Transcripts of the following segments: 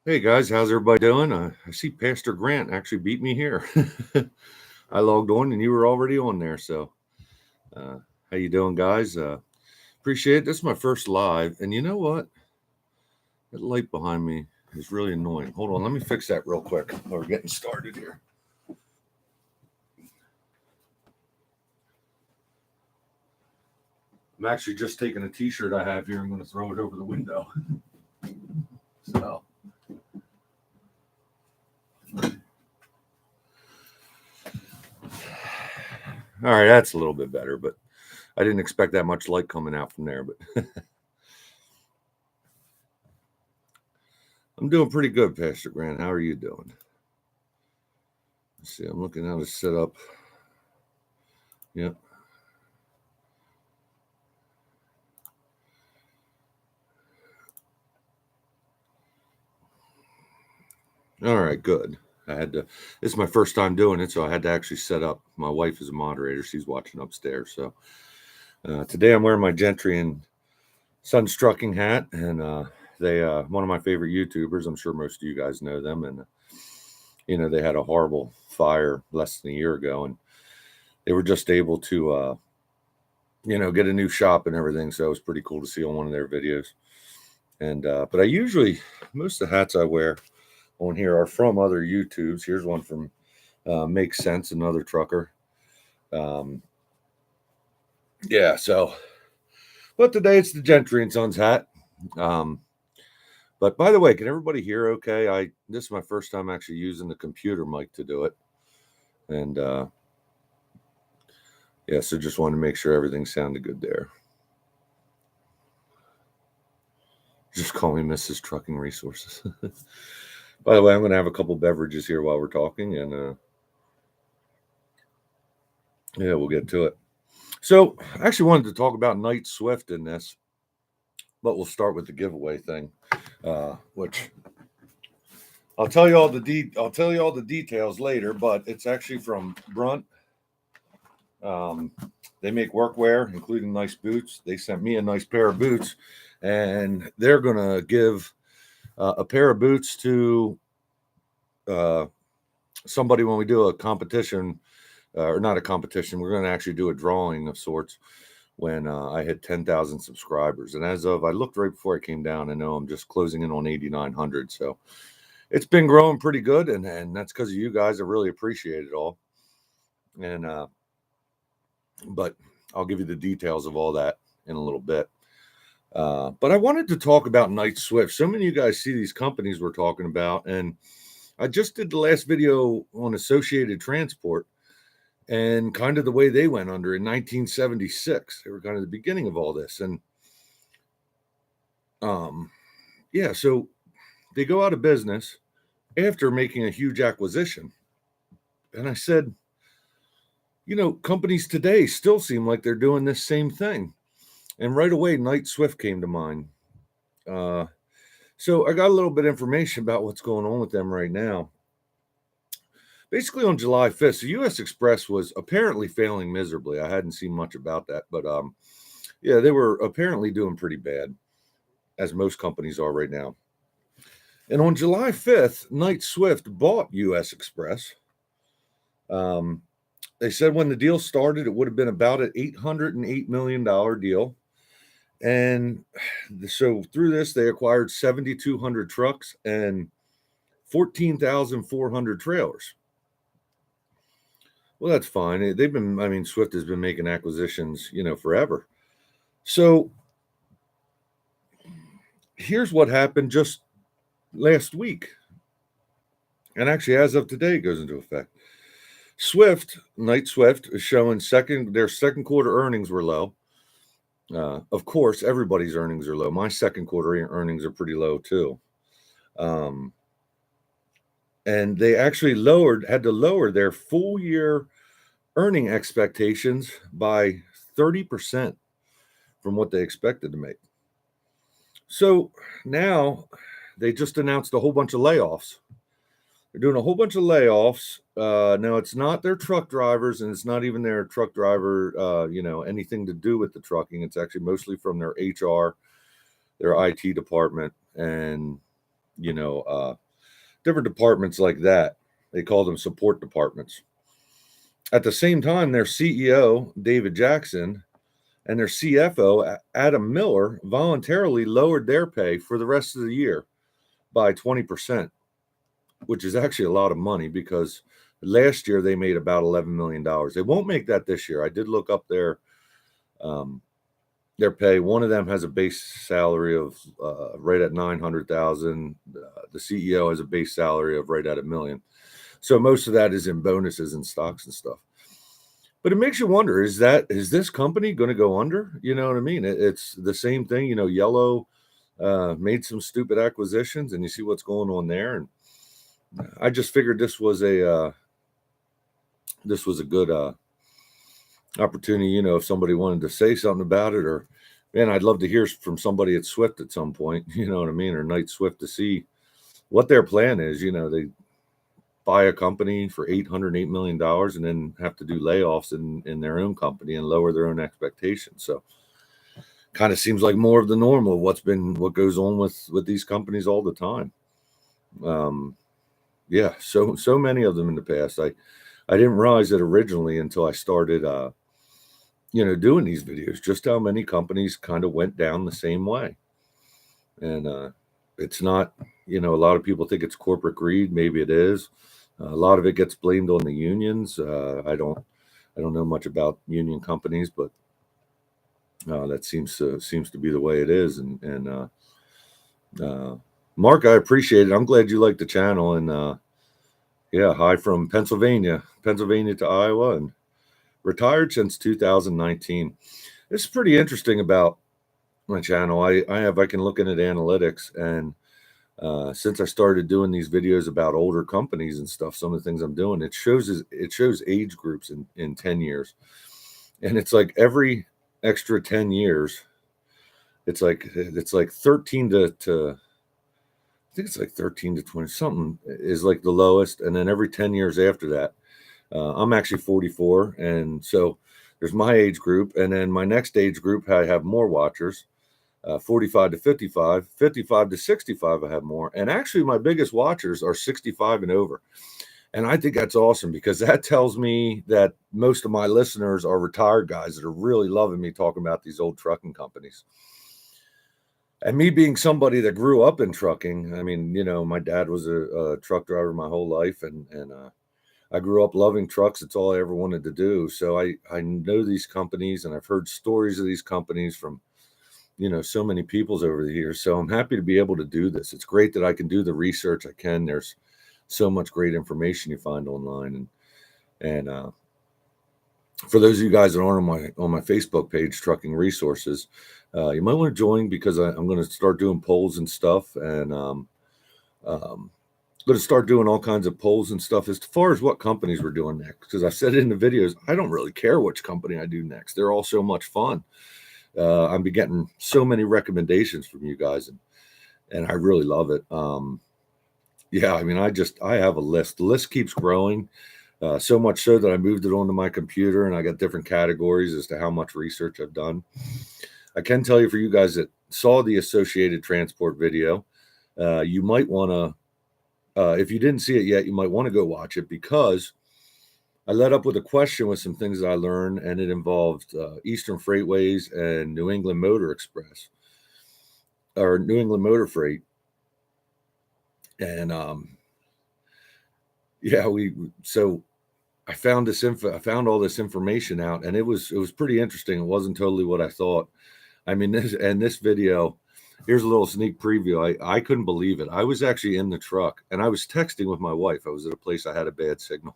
Hey guys, how's everybody doing? I see Pastor Grant actually beat me here. I logged on and you were already on there. So, uh, how you doing, guys? Appreciate it. This is my first live, and you know what? That light behind me is really annoying. Hold on, let me fix that real quick while we're getting started here. I'm actually just taking a T-shirt I have here. I'm going to throw it over the window. So. All right, that's a little bit better, but I didn't expect that much light coming out from there. But I'm doing pretty good, Pastor Grant. How are you doing? Let's see, I'm looking how to set up. Yep. All right, good. I had to. This is my first time doing it, so I had to actually set up. My wife is a moderator; she's watching upstairs. So today I'm wearing my Gentry and Sunstrucking hat, and they one of my favorite YouTubers. I'm sure most of you guys know them, and they had a horrible fire less than a year ago, and they were just able to get a new shop and everything. So it was pretty cool to see on one of their videos. And but I usually most of the hats I wear on here are from other YouTubes. Here's one from Makes Sense, another trucker. Yeah, so, but today it's the Gentry and Sons hat. But by the way, can everybody hear okay? This is my first time actually using the computer mic to do it. And yeah, so just wanted to make sure everything sounded good there. Just call me Mrs. Trucking Resources. By the way, I'm going to have a couple beverages here while we're talking, and yeah, we'll get to it. So I actually wanted to talk about Knight Swift in this, but we'll start with the giveaway thing, which I'll tell you all the details later. But it's actually from Brunt. They make workwear, including nice boots. They sent me a nice pair of boots, and they're gonna give a pair of boots to somebody when we do a competition, or not a competition. We're gonna actually do a drawing of sorts when I hit 10,000 subscribers. And as of, I looked right before I came down, I know I'm just closing in on 8,900. So it's been growing pretty good. And that's because of you guys. I really appreciate it all. And, but I'll give you the details of all that in a little bit. But I wanted to talk about Knight Swift. So many of you guys see these companies we're talking about. And I just did the last video on Associated Transport and kind of the way they went under in 1976. They were kind of the beginning of all this. And yeah, so they go out of business after making a huge acquisition. And I said, companies today still seem like they're doing this same thing. And right away, Knight Swift came to mind. So I got a little bit of information about what's going on with them right now. Basically, on July 5th, so U.S. Express was apparently failing miserably. I hadn't seen much about that, but yeah, they were apparently doing pretty bad, as most companies are right now. And on July 5th, Knight Swift bought U.S. Express. They said when the deal started, it would have been about an $808 million deal. And so through this, they acquired 7,200 trucks and 14,400 trailers. Well, that's fine. Swift has been making acquisitions, forever. So here's what happened just last week. And actually, as of today, it goes into effect. Knight Swift is showing their second quarter earnings were low. Of course, everybody's earnings are low. My second quarter earnings are pretty low too. And they actually had to lower their full year earning expectations by 30% from what they expected to make. So now they just announced a whole bunch of layoffs. They're doing a whole bunch of layoffs. Now it's not their truck drivers, and it's not even their truck driver, anything to do with the trucking. It's actually mostly from their HR, their IT department, and different departments like that. They call them support departments. At the same time, their CEO, David Jackson, and their CFO, Adam Miller, voluntarily lowered their pay for the rest of the year by 20%, which is actually a lot of money because last year they made about $11 million. They won't make that this year. I did look up their pay. One of them has a base salary of right at 900,000. The CEO has a base salary of right at $1 million. So most of that is in bonuses and stocks and stuff. But it makes you wonder, is this company going to go under? You know what I mean? It's the same thing. Yellow made some stupid acquisitions, and you see what's going on there. And I just figured this was a good opportunity. If somebody wanted to say something about it, or man, I'd love to hear from somebody at Swift at some point. You know what I mean? Or Knight Swift, to see what their plan is. They buy a company for $808 million and then have to do layoffs in their own company and lower their own expectations. So kind of seems like more of the normal of what goes on with these companies all the time. Yeah, so many of them in the past. I didn't realize it originally until I started doing these videos, just how many companies kind of went down the same way. And it's not, a lot of people think it's corporate greed. Maybe it is. A lot of it gets blamed on the unions. I don't know much about union companies, but that seems to be the way it is. And Mark, I appreciate it. I'm glad you like the channel. And yeah, hi from Pennsylvania to Iowa, and retired since 2019. This is pretty interesting about my channel. I can look into analytics, and since I started doing these videos about older companies and stuff, some of the things I'm doing, it shows age groups in 10 years. And it's like every extra 10 years, it's like 13 to I think it's like 13 to 20 something is like the lowest. And then every 10 years after that, I'm actually 44. And so there's my age group. And then my next age group, I have more watchers. 45 to 55, 55 to 65, I have more. And actually, my biggest watchers are 65 and over. And I think that's awesome, because that tells me that most of my listeners are retired guys that are really loving me talking about these old trucking companies. And me being somebody that grew up in trucking, I mean, my dad was a truck driver my whole life, and I grew up loving trucks. It's all I ever wanted to do. So I know these companies, and I've heard stories of these companies from so many peoples over the years. So I'm happy to be able to do this. It's great that I can do the research I can. There's so much great information you find online. And for those of you guys that aren't on my Facebook page, Trucking Resources, you might want to join, because I'm going to start doing polls and stuff. And I'm going to start doing all kinds of polls and stuff as far as what companies we're doing next. Because I said in the videos, I don't really care which company I do next. They're all so much fun. I've been getting so many recommendations from you guys, and I really love it. Yeah, I mean, I have a list. The list keeps growing, so much so that I moved it onto my computer, and I got different categories as to how much research I've done. I can tell you, for you guys that saw the Associated Transport video, you might want to, if you didn't see it yet, you might want to go watch it, because I led up with a question with some things that I learned, and it involved Eastern Freightways and New England Motor Express, or New England Motor Freight. And yeah, so I found all this information out, and it was pretty interesting. It wasn't totally what I thought. I mean, this video, here's a little sneak preview. I couldn't believe it. I was actually in the truck, and I was texting with my wife. I was at a place I had a bad signal.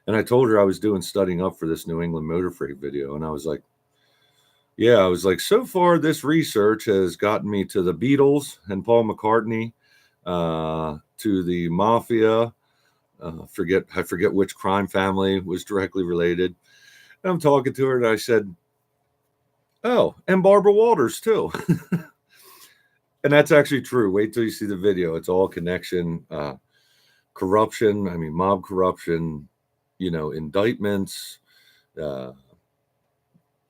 And I told her I was studying up for this New England Motor Freight video. And I was like, so far this research has gotten me to the Beatles and Paul McCartney, to the Mafia. I forget which crime family was directly related. And I'm talking to her, and I said, oh, and Barbara Walters too. And that's actually true. Wait till you see the video. It's all connection, corruption. I mean, mob corruption, indictments,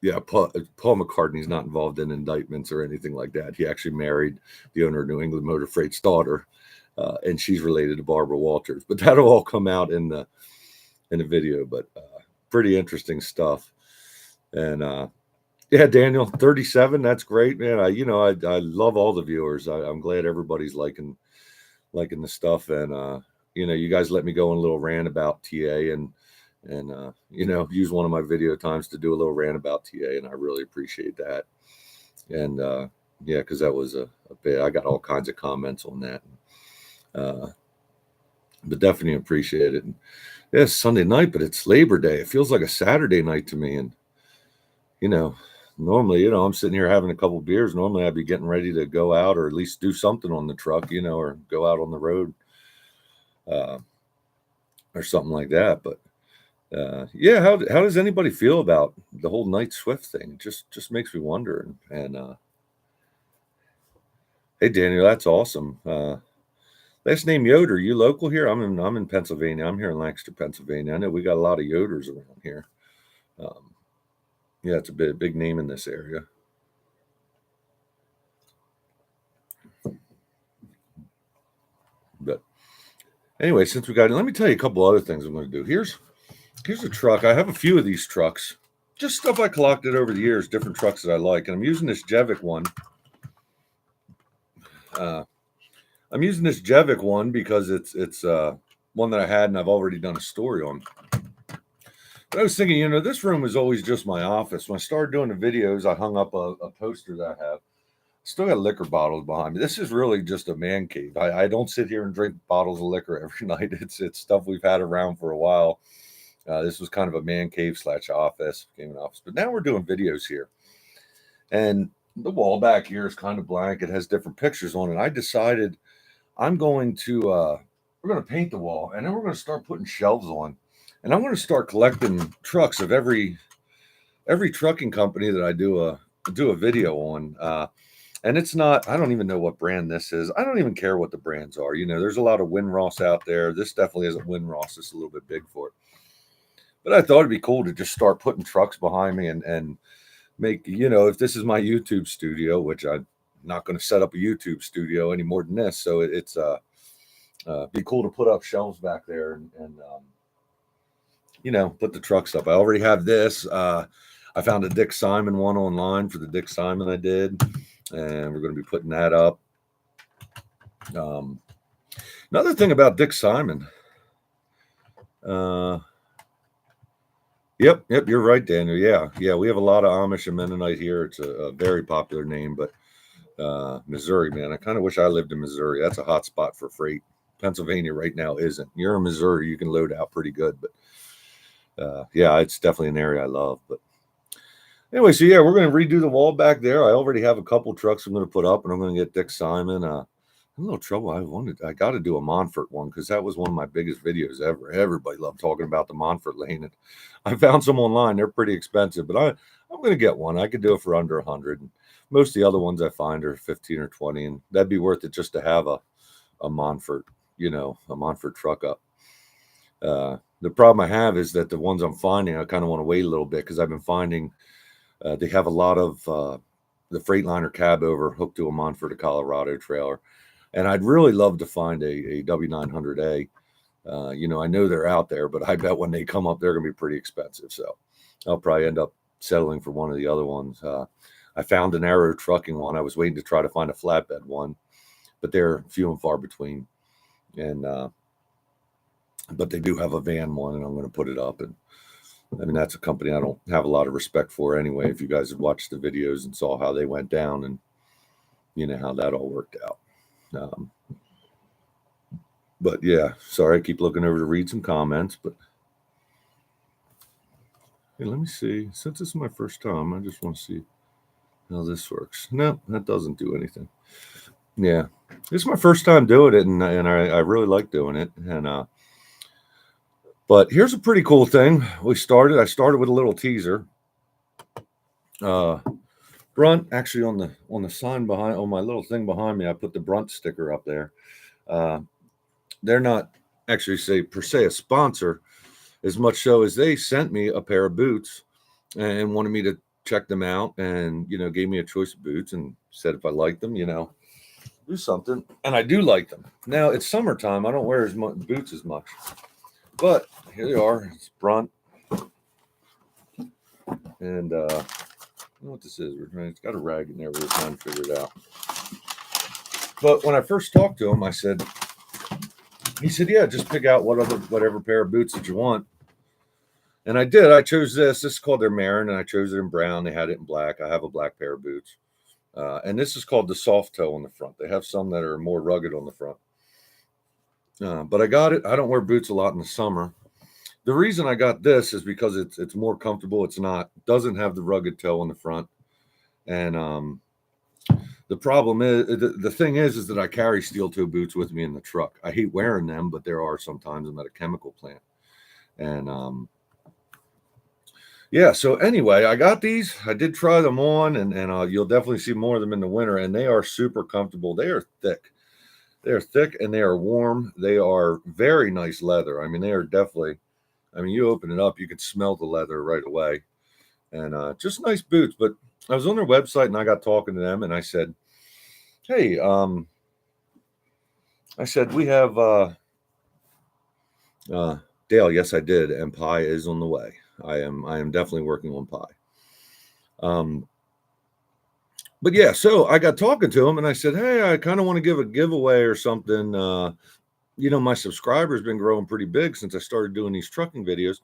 Yeah, Paul McCartney's not involved in indictments or anything like that. He actually married the owner of New England Motor Freight's daughter, and she's related to Barbara Walters. But that'll all come out in the video. But pretty interesting stuff. And yeah, Daniel, 37. That's great, man. I love all the viewers. I'm glad everybody's liking the stuff. And you guys let me go on a little rant about TA and use one of my video times to do a little rant about TA, and I really appreciate that. And yeah, because that was a bit. I got all kinds of comments on that. But definitely appreciate it. And yeah, it's Sunday night, but it's Labor Day. It feels like a Saturday night to me. And normally, I'm sitting here having a couple beers. Normally, I'd be getting ready to go out or at least do something on the truck, or go out on the road, or something like that. But yeah, how does anybody feel about the whole Knight Swift thing? Just makes me wonder. And hey, Daniel, that's awesome. Last name Yoder. You local here? I'm in Pennsylvania. I'm here in Lancaster, Pennsylvania. I know we got a lot of Yoders around here. Yeah, it's a big name in this area. But anyway, since we got it, let me tell you a couple other things I'm going to do. Here's a truck. I have a few of these trucks, just stuff I collected over the years, different trucks that I like. And I'm using this Jevic one. I'm using this Jevic one because it's one that I had and I've already done a story on. But I was thinking, this room was always just my office. When I started doing the videos, I hung up a poster that I have. Still got liquor bottles behind me. This is really just a man cave. I don't sit here and drink bottles of liquor every night. It's stuff we've had around for a while. This was kind of a man cave / office, became an office. But now we're doing videos here. And the wall back here is kind of blank. It has different pictures on it. I decided we're going to paint the wall, and then we're going to start putting shelves on. And I'm going to start collecting trucks of every trucking company that I do a video on. And it's not, I don't even know what brand this is. I don't even care what the brands are. There's a lot of Winross out there. This definitely isn't Winross. It's a little bit big for it. But I thought it'd be cool to just start putting trucks behind me and make, if this is my YouTube studio, which I'm not going to set up a YouTube studio any more than this. So it's be cool to put up shelves back there and put the trucks up. I already have this. I found a Dick Simon one online for the Dick Simon I did, and we're going to be putting that up. Another thing about Dick Simon. Yep, you're right, Daniel. Yeah, we have a lot of Amish and Mennonite here. It's a very popular name, but Missouri, man, I kind of wish I lived in Missouri. That's a hot spot for freight. Pennsylvania right now isn't. You're in Missouri, you can load out pretty good, but yeah, it's definitely an area I love. But anyway, so yeah, we're going to redo the wall back there. I already have a couple trucks I'm going to put up, and I'm going to get Dick Simon. I'm a little trouble. I got to do a Montfort one because that was one of my biggest videos ever. Everybody loved talking about the Montfort lane. And I found some online. They're pretty expensive, but I'm going to get one. I could do it for under 100. And most of the other ones I find are 15 or 20, and that'd be worth it just to have a Montfort, a Montfort truck up. The problem I have is that the ones I'm finding, I kind of want to wait a little bit because I've been finding they have a lot of the Freightliner cab over hooked to a Montfort to Colorado trailer. And I'd really love to find a W900A. I know they're out there, but I bet when they come up, they're going to be pretty expensive. So I'll probably end up settling for one of the other ones. I found an Aero Trucking one. I was waiting to try to find a flatbed one, but they're few and far between. And but they do have a van one, and I'm going to put it up. And I mean, that's a company I don't have a lot of respect for anyway. If you guys had watched the videos and saw how they went down and how that all worked out. But yeah, sorry, I keep looking over to read some comments, but hey, let me see. Since this is my first time, I just want to see how this works. No, that doesn't do anything. Yeah, this is my first time doing it, and I really like doing it. And but here's a pretty cool thing. I started with a little teaser. Brunt, actually on the sign behind, on my little thing behind me, I put the Brunt sticker up there. They're not actually per se a sponsor, as much so as they sent me a pair of boots and wanted me to checked them out and, gave me a choice of boots and said if I liked them, do something. And I do like them. Now it's summertime. I don't wear as much boots as much, but here they are. It's Brunt. And I don't know what this is. It's got a rag in there. We're trying to figure it out. But when I first talked to him, he said, yeah, just pick out whatever pair of boots that you want. And I did. I chose this. This is called their Marin, and I chose it in brown. They had it in black. I have a black pair of boots. And this is called the soft toe on the front. They have some that are more rugged on the front. But I got it. I don't wear boots a lot in the summer. The reason I got this is because it's more comfortable. Doesn't have the rugged toe on the front. And the problem is, the thing is that I carry steel toe boots with me in the truck. I hate wearing them, but there are sometimes I'm at a chemical plant. And yeah, so anyway, I got these. I did try them on, and you'll definitely see more of them in the winter, and they are super comfortable. They are thick. They are thick, and they are warm. They are very nice leather. I mean, they are definitely, you open it up, you can smell the leather right away. And just nice boots. But I was on their website, and I got talking to them, and I said, hey, we have Dale. Yes, I did. And pie is on the way. I am definitely working on pie. But yeah, so I got talking to him and I said, hey, I kind of want to give a giveaway or something. My subscribers been growing pretty big since I started doing these trucking videos.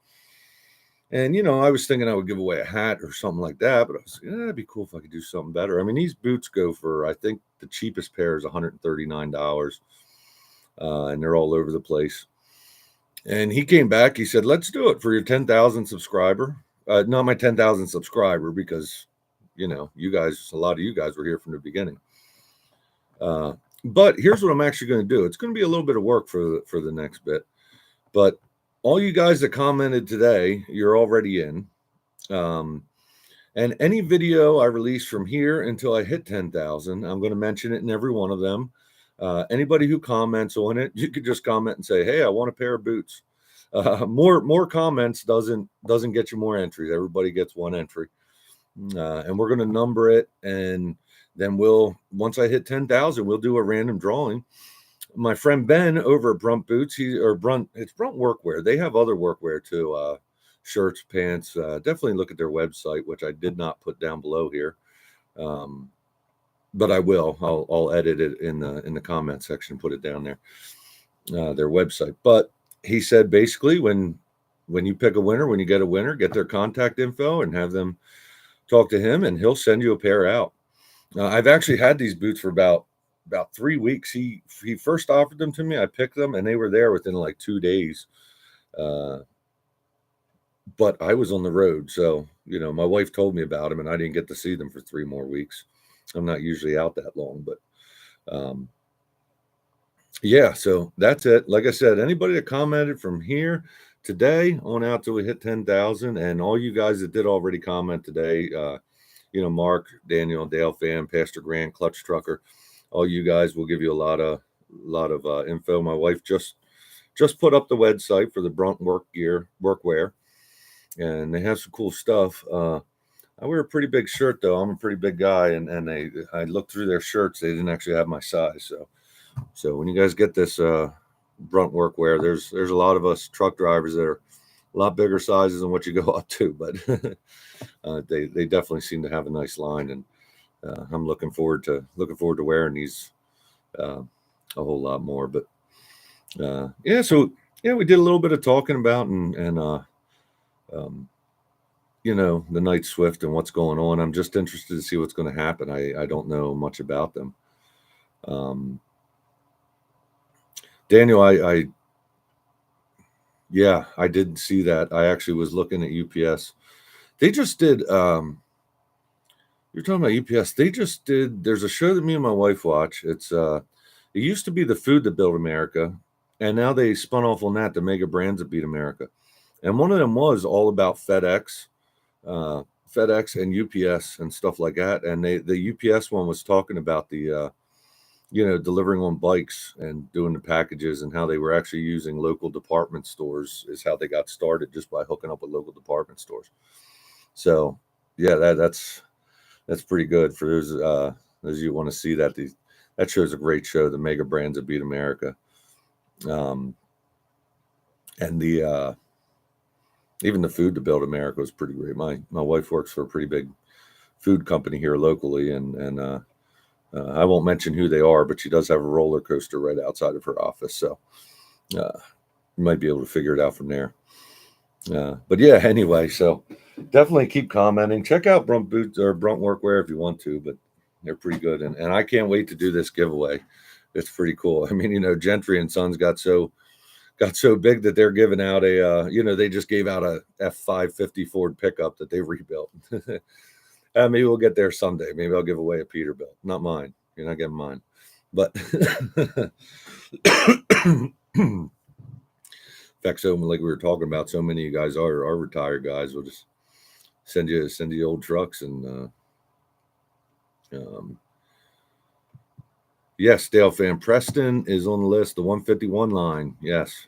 And, I was thinking I would give away a hat or something like that, but I was like, it'd be cool if I could do something better. I mean, these boots go for, I think the cheapest pair is $139. And they're all over the place. And he came back, he said, let's do it for your 10,000 subscriber. Not my 10,000 subscriber, because, you guys, a lot of you guys were here from the beginning. But here's what I'm actually going to do. It's going to be a little bit of work for the next bit. But all you guys that commented today, you're already in. And any video I release from here until I hit 10,000, I'm going to mention it in every one of them. Anybody who comments on it, you could just comment and say, hey, I want a pair of boots. More comments doesn't get you more entries. Everybody gets one entry. And we're going to number it. And then once I hit 10,000, we'll do a random drawing. My friend Ben over at Brunt Boots, it's Brunt Workwear. They have other workwear too. Shirts, pants. Definitely look at their website, which I did not put down below here. But I will. I'll edit it in the comment section, put it down there. Their website. But he said basically when you pick a winner, when you get a winner, get their contact info and have them talk to him, and he'll send you a pair out. I've actually had these boots for about 3 weeks. He first offered them to me. I picked them, and they were there within like 2 days. But I was on the road, so my wife told me about them, and I didn't get to see them for 3 more weeks. I'm not usually out that long, but yeah, so that's it. Like I said, anybody that commented from here today on out till we hit 10,000, and all you guys that did already comment today, Mark, Daniel, Dale Fan, Pastor Grant, Clutch Trucker, all you guys will give you a lot of info. My wife just put up the website for the Brunt workwear, and they have some cool stuff. I wear a pretty big shirt though. I'm a pretty big guy, and I looked through their shirts. They didn't actually have my size. So when you guys get this Brunt workwear, there's a lot of us truck drivers that are a lot bigger sizes than what you go up to, but they definitely seem to have a nice line, and I'm looking forward to wearing these a whole lot more. But yeah, so yeah, we did a little bit of talking about and the Night Swift and what's going on. I'm just interested to see what's going to happen. I don't know much about them. Daniel, I didn't see that. I actually was looking at UPS. They just did, you're talking about UPS. They just did, there's a show that me and my wife watch. It used to be The Food That Built America, and now they spun off on that, the mega brands that beat America. And one of them was all about FedEx and UPS and stuff like that. And the UPS one was talking about the, delivering on bikes and doing the packages, and how they were actually using local department stores is how they got started, just by hooking up with local department stores. So yeah, that's pretty good for those you want to see that. That show's a great show, the Mega Brands that Beat America. Um, and the even the Food to Build America was pretty great. My wife works for a pretty big food company here locally, and I won't mention who they are, but she does have a roller coaster right outside of her office, so uh, you might be able to figure it out from there. But yeah, anyway, so definitely keep commenting. Check out Brunt Boots or Brunt Workwear if you want to, but they're pretty good, and I can't wait to do this giveaway. It's pretty cool. I mean, Gentry and Sons got so big that they're giving out they just gave out a F550 Ford pickup that they rebuilt. Maybe we'll get there someday. Maybe I'll give away a Peterbilt. Not mine. You're not getting mine. But in fact, so like we were talking about, so many of you guys are retired guys. We'll just send you old trucks and yes, Dale fan Preston is on the list. The 151 line. Yes.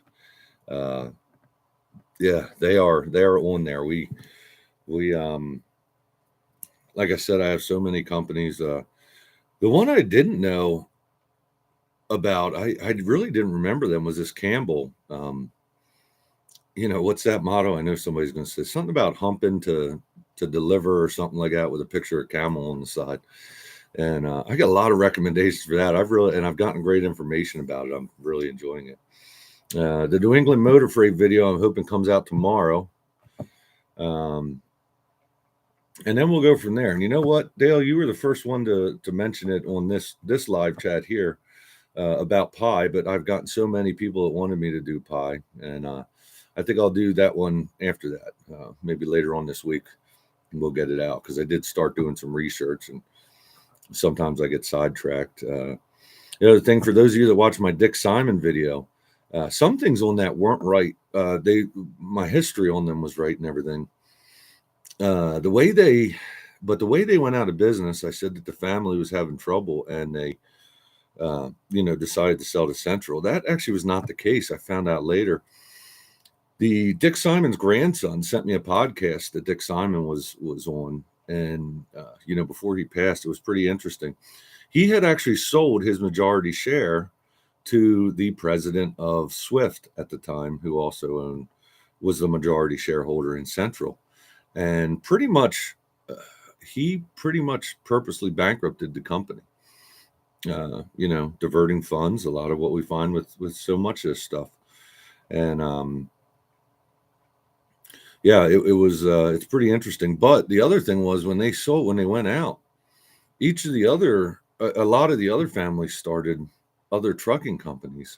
Yeah, they are on there. We like I said, I have so many companies. The one I didn't know about, I really didn't remember them, was this Campbell. What's that motto? I know somebody's going to say something about humping to deliver or something like that with a picture of camel on the side. And I got a lot of recommendations for that. I've gotten great information about it. I'm really enjoying it. The New England Motor Freight video, I'm hoping comes out tomorrow. And then we'll go from there. And you know what, Dale, you were the first one to mention it on this live chat here about pie, but I've gotten so many people that wanted me to do pie, and I think I'll do that one after that, maybe later on this week, and we'll get it out because I did start doing some research, and sometimes I get sidetracked. The other thing, for those of you that watch my Dick Simon video, some things on that weren't right. My history on them was right and everything. The way they went out of business, I said that the family was having trouble and they, decided to sell to Central. That actually was not the case. I found out later. The Dick Simon's grandson sent me a podcast that Dick Simon was on, and before he passed, it was pretty interesting. He had actually sold his majority share to the president of Swift at the time, who also was the majority shareholder in Central. And he pretty much purposely bankrupted the company, diverting funds, a lot of what we find with so much of this stuff. And it's pretty interesting. But the other thing was when they went out, a lot of the other families started other trucking companies,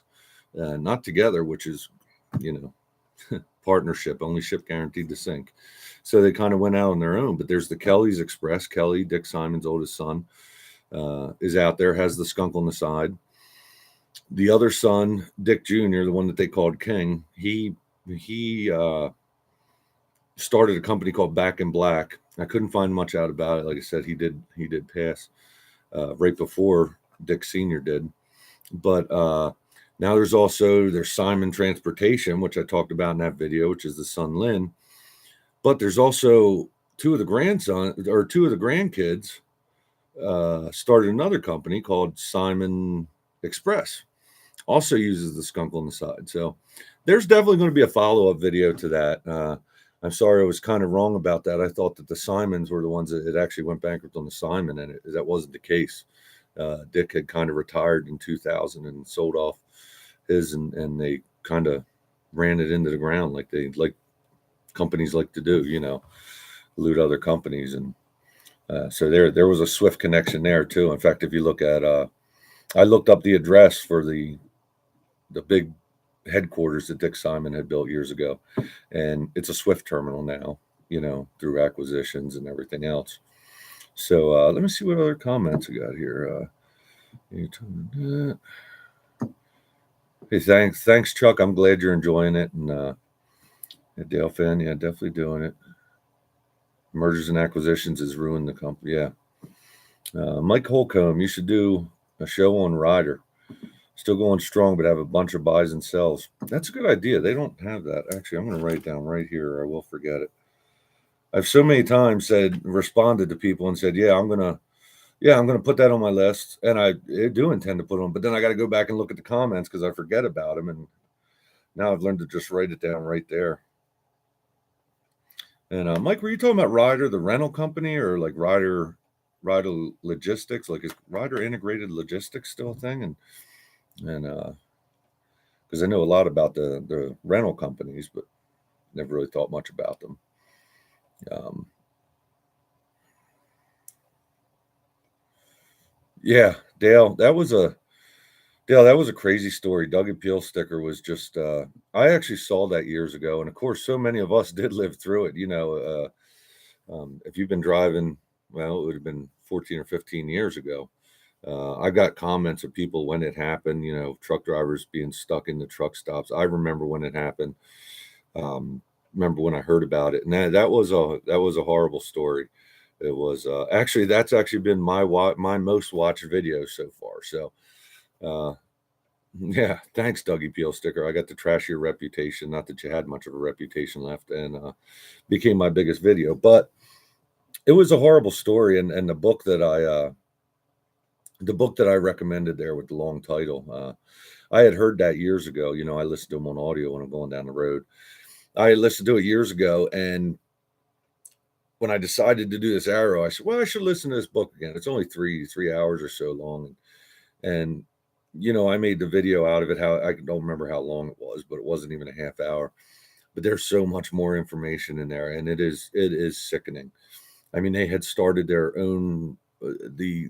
not together, which is, partnership, only ship guaranteed to sink. So they kind of went out on their own. But there's the Kelly's Express. Kelly, Dick Simon's oldest son, is out there, has the skunk on the side. The other son, Dick Jr., the one that they called King, he started a company called Back in Black. I couldn't find much out about it. Like I said, he did pass right before Dick Sr. did. But now there's Simon Transportation, which I talked about in that video, which is the son Lynn. But there's also two of the grandkids started another company called Simon Express. Also uses the skunk on the side. So there's definitely going to be a follow-up video to that. I'm sorry I was kind of wrong about that. I thought that the Simons were the ones that actually went bankrupt on the Simon, and that wasn't the case. Dick had kind of retired in 2000 and sold off his, and they kind of ran it into the ground like companies like to do, loot other companies. And so there was a Swift connection there too. In fact, if you look at, I looked up the address for the big headquarters that Dick Simon had built years ago, and it's a Swift terminal now, through acquisitions and everything else. So let me see what other comments we got here. Hey, thanks, Chuck. I'm glad you're enjoying it. And Dale fan, yeah, definitely doing it. Mergers and acquisitions has ruined the company. Yeah. Mike Holcomb, you should do a show on Ryder. Still going strong, but have a bunch of buys and sells. That's a good idea. They don't have that. Actually, I'm going to write it down right here, or I will forget it. I've so many times responded to people and said, yeah, I'm gonna put that on my list, and I do intend to put on, but then I got to go back and look at the comments because I forget about them, and now I've learned to just write it down right there. And Mike, were you talking about Ryder, the rental company, or like Ryder Logistics? Like, is Ryder Integrated Logistics still a thing? And because I know a lot about the rental companies, but never really thought much about them. Um, yeah, Dale, that was a crazy story. Doug Peel sticker was just I actually saw that years ago, and of course, so many of us did live through it. If you've been driving, well, it would have been 14 or 15 years ago. I got comments of people when it happened, truck drivers being stuck in the truck stops. I remember when it happened. Remember when I heard about it, and that was a horrible story. It was actually that's actually been my most watched video so far. So uh, yeah, thanks, Dougie Peel sticker. I got to trash your reputation. Not that you had much of a reputation left, and became my biggest video. But it was a horrible story, and the book that I recommended there with the long title. I had heard that years ago. I listened to them on audio when I'm going down the road. I listened to it years ago, and when I decided to do this arrow, I said, "Well, I should listen to this book again. It's only three hours or so long." And I made the video out of it. How I don't remember how long it was, but it wasn't even a half hour. But there's so much more information in there, and it is sickening. I mean, they had started their own the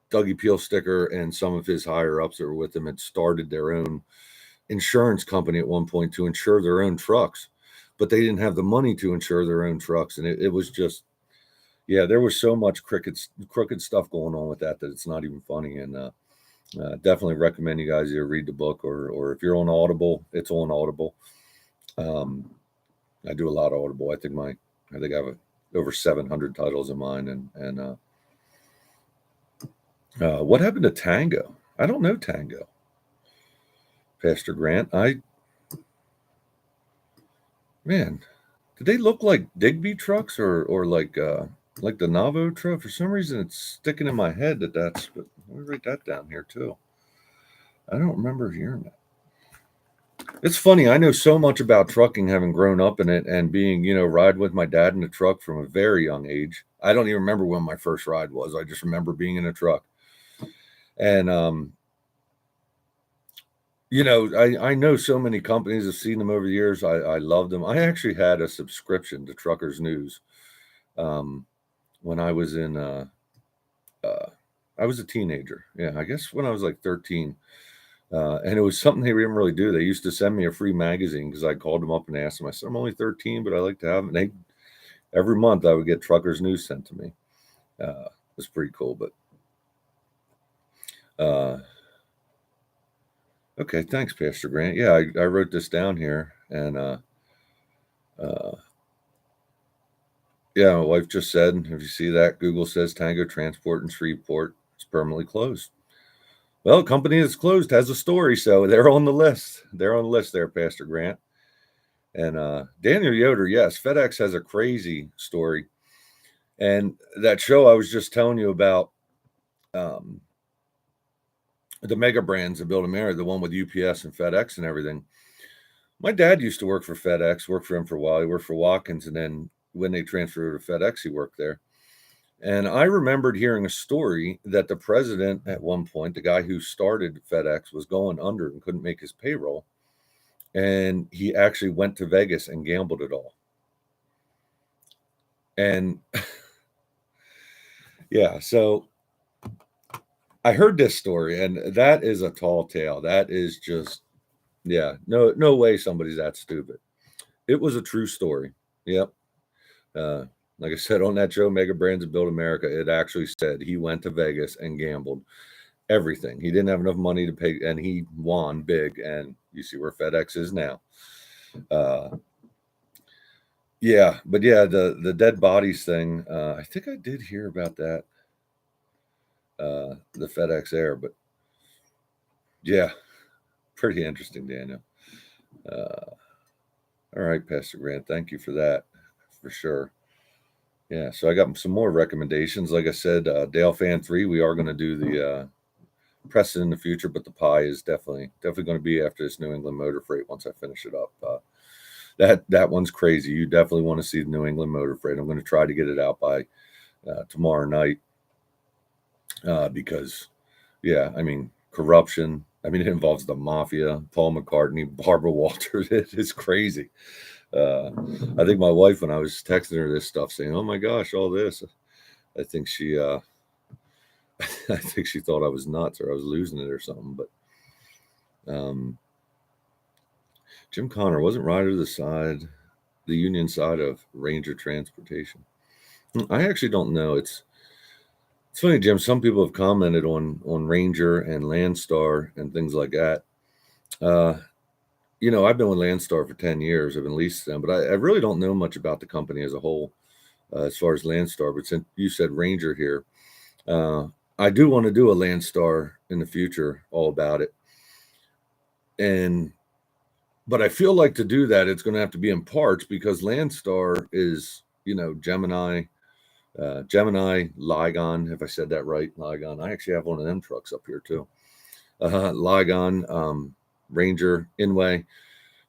Dougie Peel sticker and some of his higher ups that were with him had started their own insurance company at one point to insure their own trucks, but they didn't have the money to insure their own trucks, and it was just yeah, there was so much crooked stuff going on with that it's not even funny. And definitely recommend you guys either read the book or if you're on Audible, it's on Audible. Um, I do a lot of Audible. I think I have over 700 titles of mine. And what happened to Tango? I don't know Tango. Pastor Grant. Man, did they look like Digby trucks or like the Navo truck? For some reason, it's sticking in my head that's. But let me write that down here too. I don't remember hearing that. It's funny. I know so much about trucking, having grown up in it and being, ride with my dad in a truck from a very young age. I don't even remember when my first ride was. I just remember being in a truck. And I know so many companies. I've seen them over the years. I love them. I actually had a subscription to Truckers News when I was in. I was a teenager. Yeah, I guess when I was like 13. And it was something they didn't really do. They used to send me a free magazine because I called them up and asked them. I said, "I'm only 13, but I like to have them." And every month I would get Truckers News sent to me. It was pretty cool. But okay, thanks, Pastor Grant. Yeah, I wrote this down here, and yeah, my wife just said, if you see that, Google says Tango Transport in Shreveport is permanently closed. Well, a company that's closed has a story, so they're on the list. They're on the list there, Pastor Grant. And Daniel Yoder, yes, FedEx has a crazy story. And that show I was just telling you about, the mega brands that build America, the one with UPS and FedEx and everything. My dad used to work for FedEx, worked for him for a while. He worked for Watkins, and then when they transferred to FedEx, he worked there. And I remembered hearing a story that the president at one point, the guy who started FedEx, was going under and couldn't make his payroll. And he actually went to Vegas and gambled it all. And yeah, so I heard this story, and that is a tall tale. That is just, yeah, no way somebody's that stupid. It was a true story. Yep. Like I said on that show, Mega Brands and Build America, it actually said he went to Vegas and gambled everything. He didn't have enough money to pay, and he won big. And you see where FedEx is now. Yeah, but yeah, the dead bodies thing. I think I did hear about that. The FedEx Air, but yeah, pretty interesting, Daniel. All right, Pastor Grant, thank you for that, for sure. Yeah, so I got some more recommendations. Like I said, Dale Fan 3, we are going to do the Preston in the future, but the pie is definitely going to be after this New England Motor Freight once I finish it up. That one's crazy. You definitely want to see the New England Motor Freight. I'm going to try to get it out by tomorrow night because, yeah, I mean, corruption. I mean, it involves the mafia, Paul McCartney, Barbara Walters. It is crazy. I think my wife, when I was texting her this stuff, saying, "Oh my gosh, all this," I think she, I think she thought I was nuts or I was losing it or something. But Jim Connor wasn't Ryder the union side of Ranger Transportation. I actually don't know. It's funny, Jim. Some people have commented on Ranger and Landstar and things like that. I've been with Landstar for 10 years. I've been leased them, but I really don't know much about the company as a whole as far as Landstar. But since you said Ranger here, I do want to do a Landstar in the future, all about it. But I feel like to do that, it's going to have to be in parts because Landstar is, Gemini, Ligon, if I said that right, Ligon. I actually have one of them trucks up here too. Ligon, Ranger, Inway.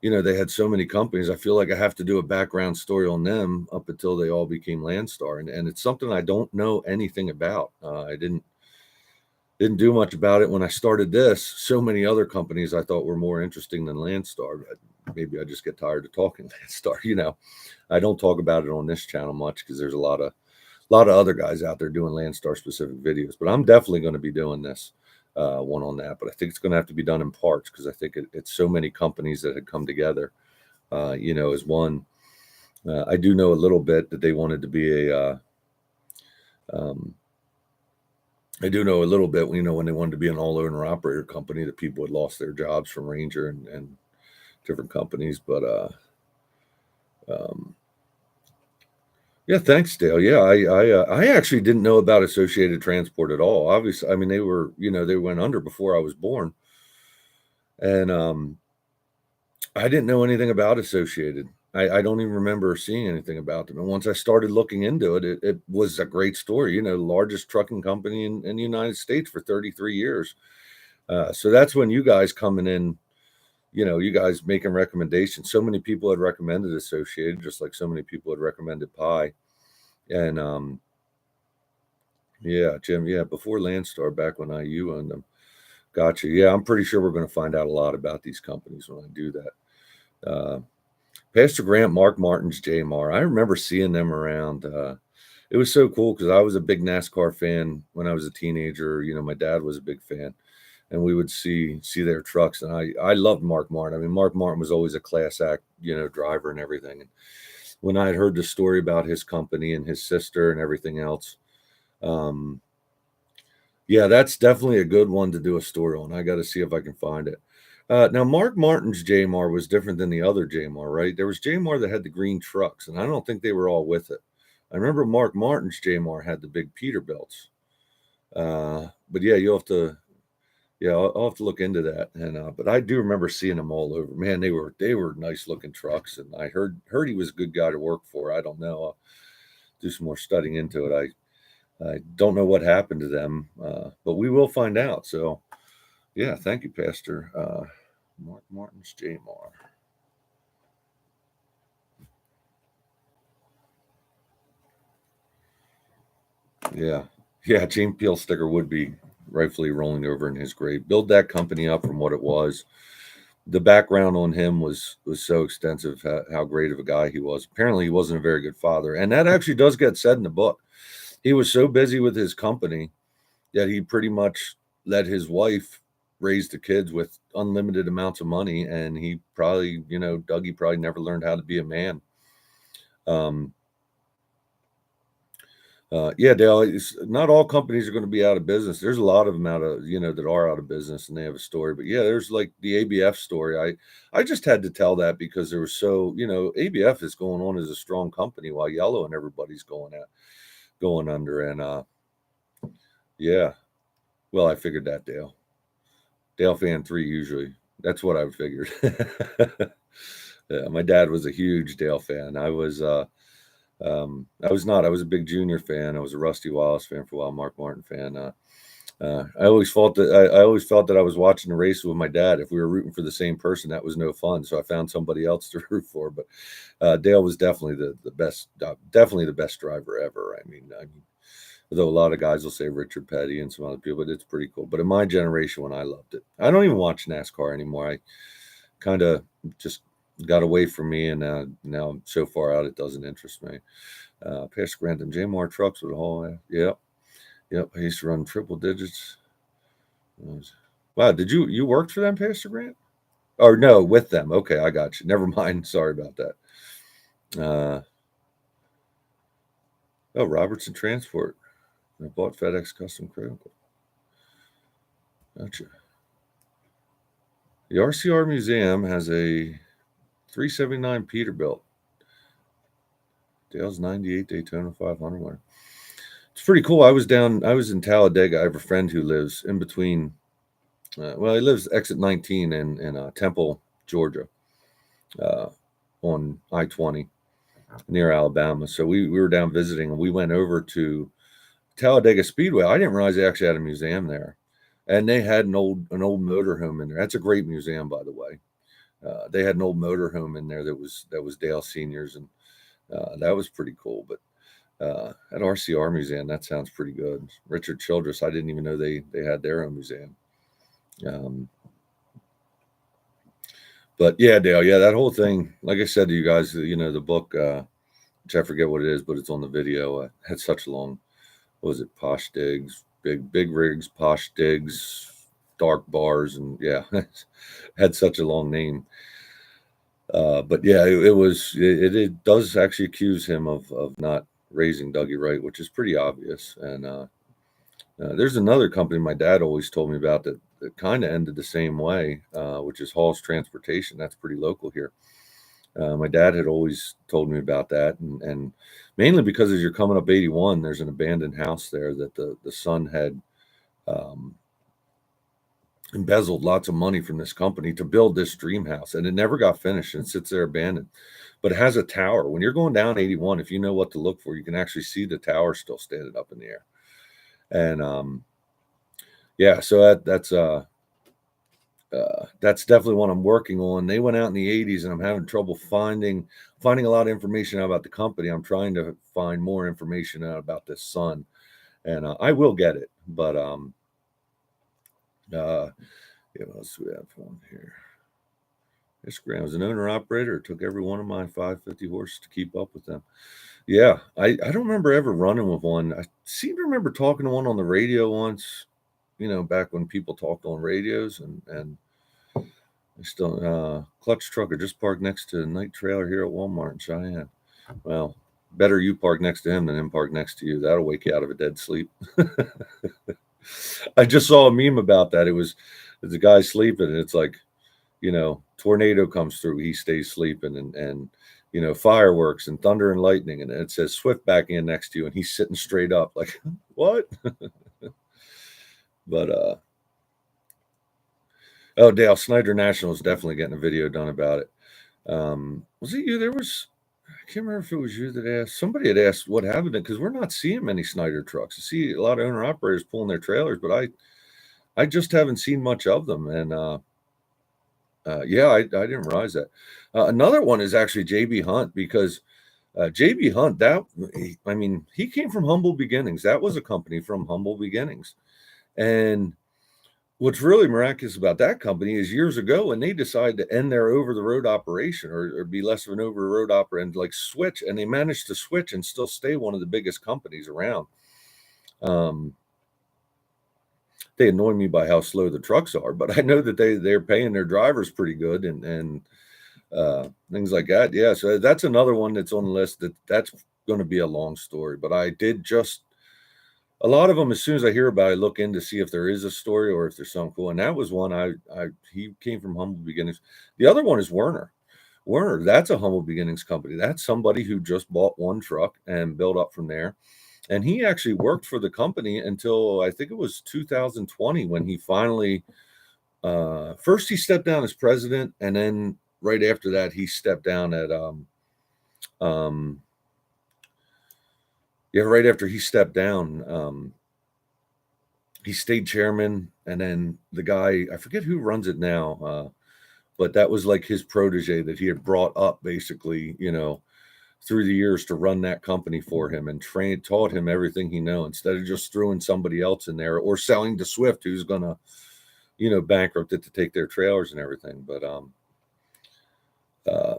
They had so many companies. I feel like I have to do a background story on them up until they all became Landstar, and it's something I don't know anything about. I didn't do much about it when I started this. So many other companies I thought were more interesting than Landstar. But maybe I just get tired of talking Landstar. I don't talk about it on this channel much because there's a lot of other guys out there doing Landstar specific videos. But I'm definitely going to be doing this one on that. But I think it's going to have to be done in parts because I think it's so many companies that had come together, as one. I do know a little bit that they wanted to be I do know a little bit, when they wanted to be an all-owner operator company, that people had lost their jobs from Ranger and different companies. But yeah, thanks, Dale. Yeah, I actually didn't know about Associated Transport at all. Obviously, I mean they were, they went under before I was born, and I didn't know anything about Associated. I don't even remember seeing anything about them. And once I started looking into it, it was a great story. Largest trucking company in the United States for 33 years. So that's when you guys coming in, you guys making recommendations. So many people had recommended Associated, just like so many people had recommended Pi. And yeah, Jim, yeah, before Landstar, back when IU owned them. Gotcha. Yeah, I'm pretty sure we're going to find out a lot about these companies when I do that. Pastor Grant, Mark Martins, JMR. I remember seeing them around. It was so cool because I was a big NASCAR fan when I was a teenager. My dad was a big fan, and we would see their trucks. And I loved Mark Martin. I mean, Mark Martin was always a class act, driver and everything. And when I had heard the story about his company and his sister and everything else, yeah, that's definitely a good one to do a story on. I got to see if I can find it. Now, Mark Martin's JMR was different than the other JMR, right? There was JMR that had the green trucks, and I don't think they were all with it. I remember Mark Martin's JMR had the big Peterbilts. But yeah, I'll have to look into that. And but I do remember seeing them all over. Man, they were nice looking trucks, and I heard he was a good guy to work for. I don't know. I'll do some more studying into it. I don't know what happened to them, but we will find out. So, yeah, thank you, Pastor Mark Martin's JMR. Yeah, James Peel sticker would be rightfully rolling over in his grave. Build that company up from what it was. The background on him was so extensive. How great of a guy he was. Apparently, he wasn't a very good father, and that actually does get said in the book. He was so busy with his company that he pretty much let his wife raise the kids with unlimited amounts of money, and he probably, Dougie probably never learned how to be a man. Yeah, Dale, not all companies are going to be out of business. There's a lot of them that are out of business and they have a story. But yeah, there's like the ABF story. I just had to tell that because there was ABF is going on as a strong company while Yellow and everybody's going under. And yeah, well, I figured that, Dale. Dale Fan 3 usually. That's what I figured. Yeah, my dad was a huge Dale fan. I was I was not. I was a big Junior fan. I was a Rusty Wallace fan for a while, Mark Martin fan. I always felt that I always felt that I was watching the race with my dad. If we were rooting for the same person, that was no fun. So I found somebody else to root for. But Dale was definitely the best, definitely the best driver ever. I mean, although a lot of guys will say Richard Petty and some other people, but it's pretty cool. But in my generation, when I loved it, I don't even watch NASCAR anymore. I kind of just got away from me, and now I'm so far out it doesn't interest me. Pastor Grantham, JMR trucks with a whole, yep. I used to run triple digits. Wow, did you worked for them, Pastor Grant? Or no, with them? Okay, I got you. Never mind. Sorry about that. Oh, Robertson Transport. I bought FedEx Custom Critical. Gotcha. The RCR Museum has a 379 Peterbilt. Dale's 98 Daytona 500 winner. It's pretty cool. I was in Talladega. I have a friend who lives in between. Well, he lives exit 19 in Temple, Georgia, on I-20 near Alabama. So we were down visiting, and we went over to Talladega Speedway. I didn't realize they actually had a museum there, and they had an old motorhome in there. That's a great museum, by the way. They had an old motorhome in there that was Dale Senior's, and that was pretty cool. But at RCR Museum, that sounds pretty good. Richard Childress, I didn't even know they had their own museum. But yeah, Dale, yeah, that whole thing, like I said to you guys, the book, which I forget what it is, but it's on the video, had such a long, what was it, Posh Digs, big rigs, Posh Digs, dark bars, and yeah, had such a long name. But yeah, it does actually accuse him of not raising Dougie right, which is pretty obvious. And there's another company my dad always told me about that kind of ended the same way, which is Hall's Transportation. That's pretty local here. My dad had always told me about that, and mainly because as you're coming up 81, there's an abandoned house there that the son had embezzled lots of money from this company to build this dream house, and it never got finished and sits there abandoned. But it has a tower. When you're going down 81, if you know what to look for, you can actually see the tower still standing up in the air. And yeah, so that's definitely what I'm working on. They went out in the 80s, and I'm having trouble finding a lot of information out about the company. I'm trying to find more information out about this son, and I will get it. But yeah, what else do we have on here? This Graham was an owner operator. It took every one of my 550 horses to keep up with them. Yeah, I don't remember ever running with one. I seem to remember talking to one on the radio once, back when people talked on radios, and I still clutch trucker just parked next to the night trailer here at Walmart in Cheyenne. Well, better you park next to him than him park next to you. That'll wake you out of a dead sleep. I just saw a meme about that. It's a guy sleeping, and it's like, tornado comes through, he stays sleeping, and fireworks and thunder and lightning, and it says Swift backing in next to you, and he's sitting straight up, like, what? But oh, Dale, Snyder National is definitely getting a video done about it. Was it you? I can't remember if it was you that asked. Somebody had asked what happened, because we're not seeing many Snyder trucks. I see a lot of owner operators pulling their trailers, but I just haven't seen much of them. And yeah, I didn't realize that. Another one is actually JB Hunt, because JB Hunt, he came from humble beginnings. That was a company from humble beginnings. And what's really miraculous about that company is years ago, when they decided to end their over-the-road operation, or be less of an over-the-road operator, and like switch, and they managed to switch and still stay one of the biggest companies around. They annoy me by how slow the trucks are, but I know that they're paying their drivers pretty good, and things like that. Yeah, so that's another one that's on the list. That's going to be a long story, but I did just a lot of them. As soon as I hear about it, I look in to see if there is a story or if there's something cool. And that was one he came from humble beginnings. The other one is Werner. Werner, that's a humble beginnings company. That's somebody who just bought one truck and built up from there. And he actually worked for the company until I think it was 2020, when he finally first he stepped down as president, and then right after that he stepped down at Yeah, right after he stepped down, he stayed chairman, and then the guy, I forget who runs it now, but that was like his protege that he had brought up basically, through the years to run that company for him and taught him everything he know instead of just throwing somebody else in there or selling to Swift, who's gonna, bankrupt it to take their trailers and everything. But uh,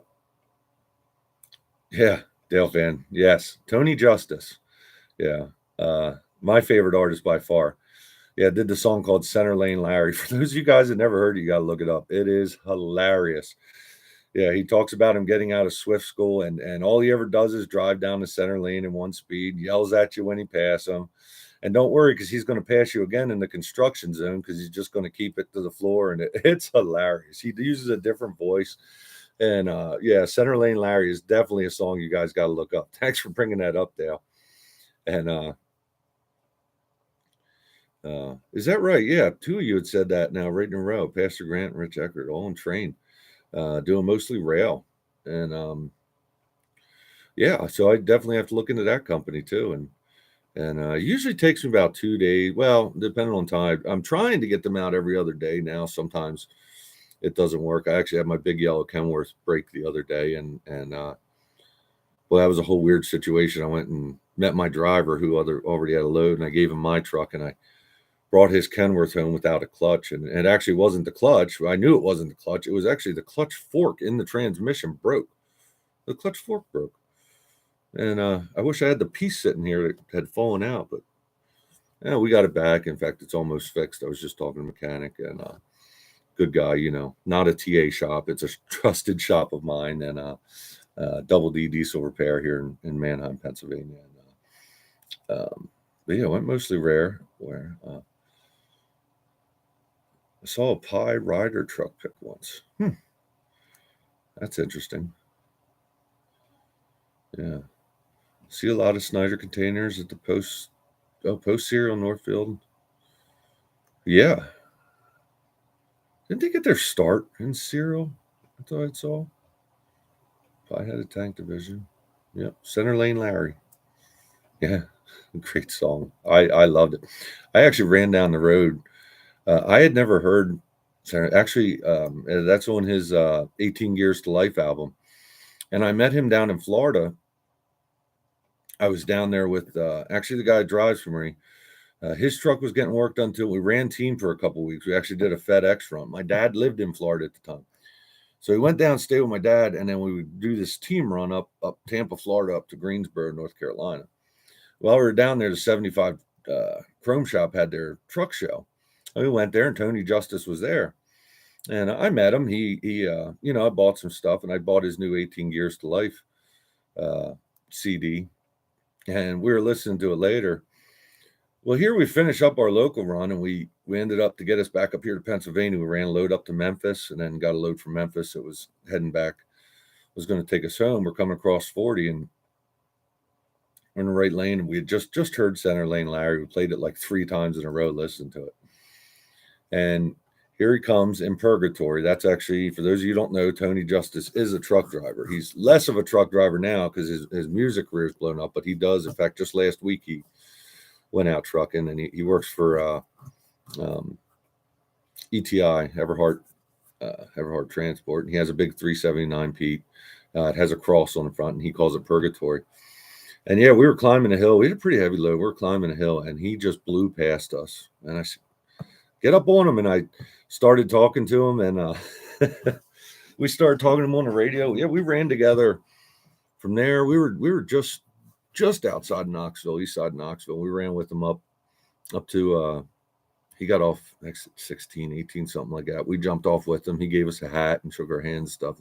yeah, Dale Fan, yes, Tony Justice, yeah, my favorite artist by far. Yeah, did the song called Center Lane Larry. For those of you guys that never heard it, you got to look it up. It is hilarious. Yeah, he talks about him getting out of Swift school, and all he ever does is drive down the center lane in one speed, yells at you when he passes him. And don't worry, because he's going to pass you again in the construction zone because he's just going to keep it to the floor. And it's hilarious. He uses a different voice. And yeah, Center Lane Larry is definitely a song you guys got to look up. Thanks for bringing that up, Dale. And is that right? Yeah, two of you had said that now, right in a row. Pastor Grant and Rich Eckert, all in train, doing mostly rail. And yeah, so I definitely have to look into that company too. And usually takes me about 2 days. Well, depending on time. I'm trying to get them out every other day now. Sometimes it doesn't work. I actually had my big yellow Kenworth break the other day, and well, that was a whole weird situation. I went and met my driver who already had a load, and I gave him my truck, and I brought his Kenworth home without a clutch, and it actually wasn't the clutch. I knew it wasn't the clutch. It was actually the clutch fork in the transmission broke. The clutch fork broke. And I wish I had the piece sitting here that had fallen out, but yeah, we got it back. In fact, it's almost fixed. I was just talking to a mechanic, and good guy, not a TA shop. It's a trusted shop of mine, and Double D Diesel Repair here in Manheim, Pennsylvania. And, but yeah, went mostly rare. Where I saw a Pie Rider truck pick once. That's interesting. Yeah, see a lot of Snyder containers at the Post Cereal Northfield. Yeah, didn't they get their start in cereal? I thought I saw. Pie had a tank division. Yep, Center Lane Larry. Yeah, great song. I loved it. I actually ran down the road. I had never heard. Actually, that's on his 18 Gears to Life album, and I met him down in Florida. I was down there with actually the guy who drives for me. His truck was getting work done too. We ran team for a couple weeks. We actually did a FedEx run. My dad lived in Florida at the time. So we went down, stayed with my dad, and then we would do this team run up Tampa, Florida, up to Greensboro, North Carolina. While we were down there, the 75 Chrome Shop had their truck show. And we went there, and Tony Justice was there. And I met him. I bought some stuff, and I bought his new 18 Gears to Life CD. And we were listening to it later. Well, here we finish up our local run, and we ended up to get us back up here to Pennsylvania. We ran a load up to Memphis, and then got a load from Memphis. It was heading back, was going to take us home. We're coming across 40, and we're in the right lane. And we had just heard Center Lane Larry. We played it like 3 times in a row, listened to it. And here he comes in Purgatory. That's actually, for those of you who don't know, Tony Justice is a truck driver. He's less of a truck driver now because his music career is blown up, but he does. In fact, just last week, he went out trucking, and he works for ETI, Everhart Transport. And he has a big 379 Pete. It has a cross on the front, and he calls it Purgatory. And yeah, we were climbing a hill. We had a pretty heavy load. We were climbing a hill, and he just blew past us. And I said, "Get up on him!" And I started talking to him, and we started talking to him on the radio. Yeah, we ran together. From there, we were just outside Knoxville, east side of Knoxville. We ran with him up to he got off next 16, 18, something like that. We jumped off with him. He gave us a hat and shook our hands and stuff.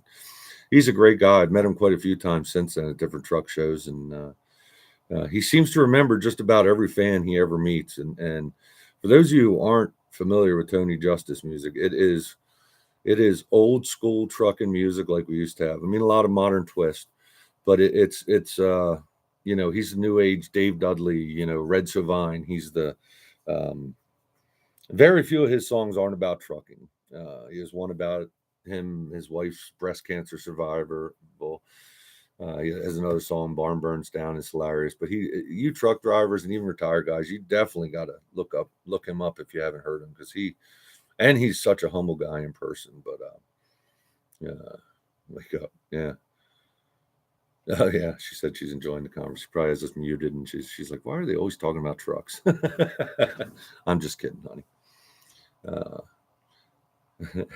He's a great guy. I've met him quite a few times since then at different truck shows, and he seems to remember just about every fan he ever meets. And for those of you who aren't familiar with Tony Justice music, it is old school trucking music like we used to have. I mean, a lot of modern twist, but it's he's the new age Dave Dudley, Red Sovine. He's the very few of his songs aren't about trucking. He has one about him, his wife's breast cancer survivor. He has another song, "Barn Burns Down." It's hilarious. But you truck drivers and even retired guys, you definitely got to look him up if you haven't heard him, because he's such a humble guy in person. But yeah, wake up, yeah. Oh yeah, she said she's enjoying the conversation. She probably has us muted, and she's like, "Why are they always talking about trucks?" I'm just kidding, honey. Uh,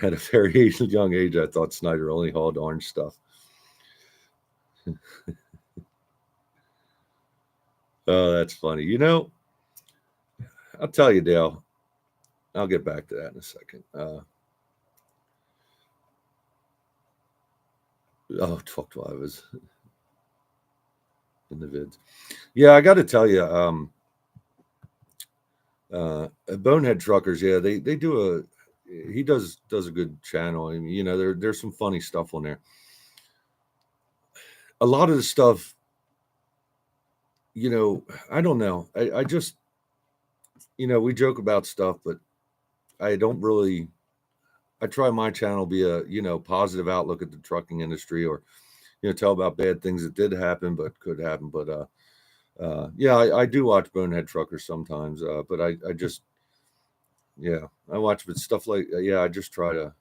at a very young age, I thought Snyder only hauled orange stuff. Oh, that's funny. I'll tell you, Dale. I'll get back to that in a second. Talked while I was in the vids. Yeah, I got to tell you, Bonehead Truckers. Yeah, they do a. He does a good channel. I mean, there's some funny stuff on there. A lot of the stuff, I don't know. I just, we joke about stuff, but I don't really. I try my channel be a positive outlook at the trucking industry, or tell about bad things that did happen but could happen. But yeah, I do watch Bonehead Truckers sometimes, but I just, yeah, I watch, but stuff like, yeah, I just try to.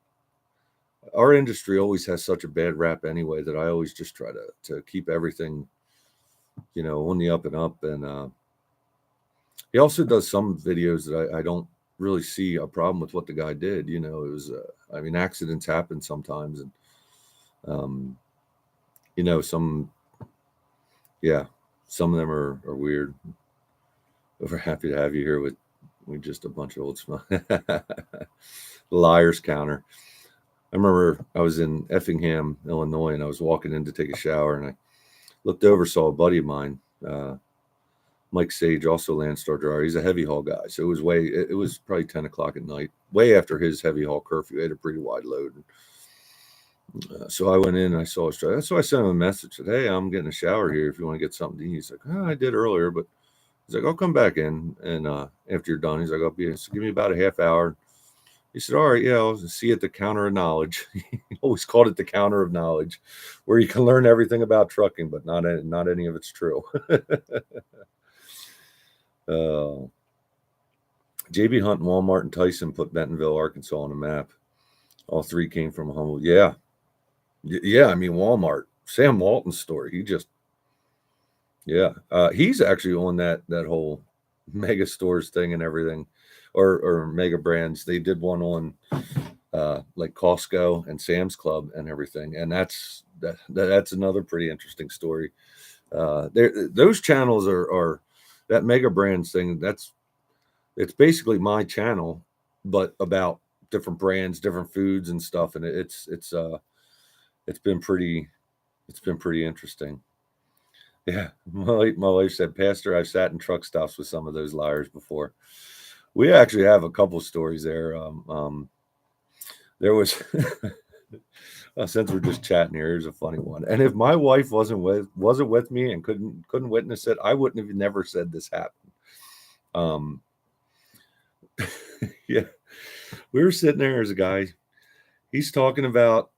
Our industry always has such a bad rap anyway that I always just try to keep everything, on the up and up. And he also does some videos that I don't really see a problem with what the guy did. It was, I mean, accidents happen sometimes, and um, some, yeah, some of them are weird. We're happy to have you here with just a bunch of old smell. Liars counter. I remember I was in Effingham, Illinois, and I was walking in to take a shower, and I looked over, saw a buddy of mine, Mike Sage, also Landstar driver. He's a heavy haul guy, so it was probably 10 o'clock at night, way after his heavy haul curfew. He had a pretty wide load. So I went in and I saw his truck. So I sent him a message, said, "Hey, I'm getting a shower here if you want to get something to eat." He's like, "Oh, I did earlier, but." He's like, "I'll come back in, and after you're done," he's like, so give me about a half hour." He said, "All right, yeah, I'll see you at the counter of knowledge." He always called it the counter of knowledge, where you can learn everything about trucking, but not any of it's true. uh, JB Hunt, Walmart, and Tyson put Bentonville, Arkansas on the map. All three came from Humble. Yeah, yeah. I mean, Walmart, Sam Walton's story. Yeah, he's actually on that whole mega stores thing and everything, or mega brands. They did one on like Costco and Sam's Club and everything, and that's another pretty interesting story. Those channels are that mega brands thing. It's basically my channel, but about different brands, different foods and stuff, and it's been pretty interesting. Yeah, my wife said, "Pastor, I've sat in truck stops with some of those liars before." We actually have a couple stories there. There was, since we're just chatting here, here's a funny one. And if my wife wasn't with me and couldn't witness it, I wouldn't have never said this happened. Um, yeah, we were sitting there as a guy. He's talking about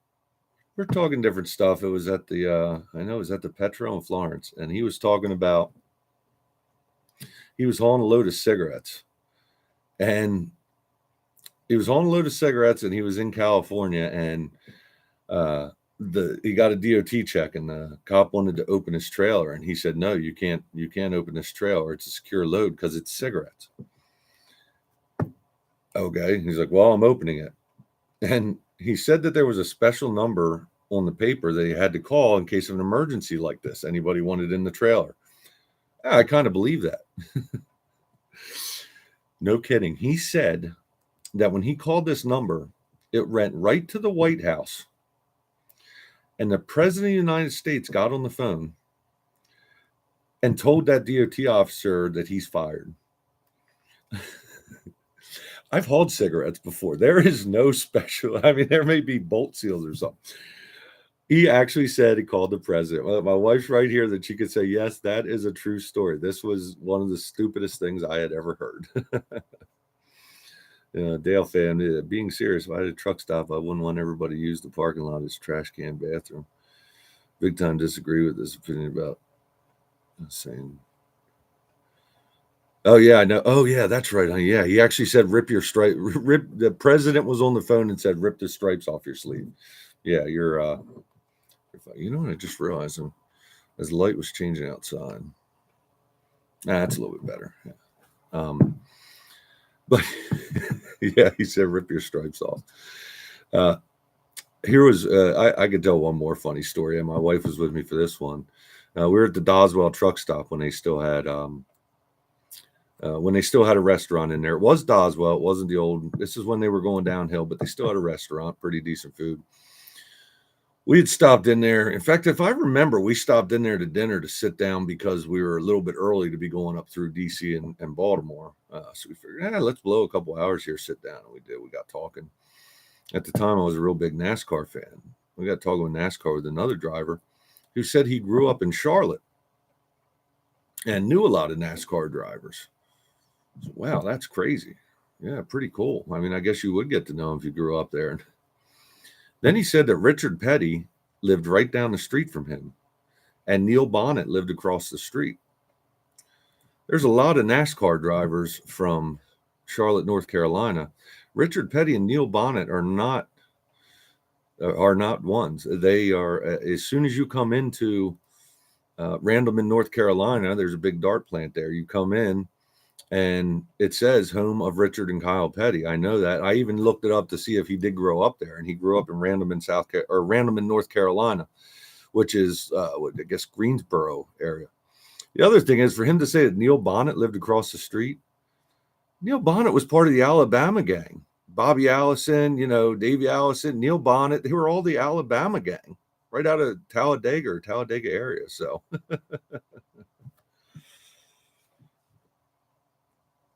we're talking different stuff. It was at the I know it was at the Petro in Florence, and he was talking about he was hauling a load of cigarettes, and he was hauling a load of cigarettes, and he was in California, and he got a DOT check, and the cop wanted to open his trailer, and he said, "No, you can't open this trailer. It's a secure load because it's cigarettes." Okay, he's like, "Well, I'm opening it," and he said that there was a special number on the paper that he had to call in case of an emergency like this. Anybody wanted in the trailer. I kind of believe that. No kidding. He said that when he called this number, it went right to the White House. And the president of the United States got on the phone and told that DOT officer that he's fired. I've hauled cigarettes before. There is no special. I mean, there may be bolt seals or something. He actually said he called the president. Well, my wife's right here that she could say, yes, that is a true story. This was one of the stupidest things I had ever heard. Dale fan, being serious, if I had a truck stop, I wouldn't want everybody to use the parking lot as trash can bathroom. big time disagree with this opinion about saying. Oh yeah, I know. Oh yeah, that's right. Yeah, he actually said, "Rip your stripe." Rip. The president was on the phone and said, "Rip the stripes off your sleeve." Yeah, you're. You know what? I just realized as the light was changing outside. That's a little bit better. Yeah. But yeah, he said, "Rip your stripes off." Here was I could tell one more funny story, and my wife was with me for this one. We were at the Doswell truck stop when they still had a restaurant in there. It was Doswell. It wasn't the old. This is when they were going downhill, but they still had a restaurant, pretty decent food. We had stopped in there. In fact, if I remember, we stopped in there to dinner to sit down because we were a little bit early to be going up through DC and Baltimore. So we figured, let's blow a couple hours here, sit down. And we did. We got talking. At the time, I was a real big NASCAR fan. We got talking with NASCAR with another driver who said he grew up in Charlotte and knew a lot of NASCAR drivers. So, wow, that's crazy. Yeah, pretty cool. I mean, I guess you would get to know him if you grew up there. Then he said that Richard Petty lived right down the street from him, and Neil Bonnet lived across the street. There's a lot of NASCAR drivers from Charlotte, North Carolina. Richard Petty and Neil Bonnet are not ones. They are, as soon as you come into Randleman, North Carolina, there's a big dart plant there. You come in, and it says home of Richard and Kyle Petty. I know that. I even looked it up to see if he did grow up there, and he grew up in Randleman, North Carolina, which is, I guess, Greensboro area. The other thing is, for him to say that Neil Bonnet lived across the street, Neil Bonnet was part of the Alabama gang. Bobby Allison, Davey Allison, Neil Bonnet, they were all the Alabama gang right out of Talladega area. So,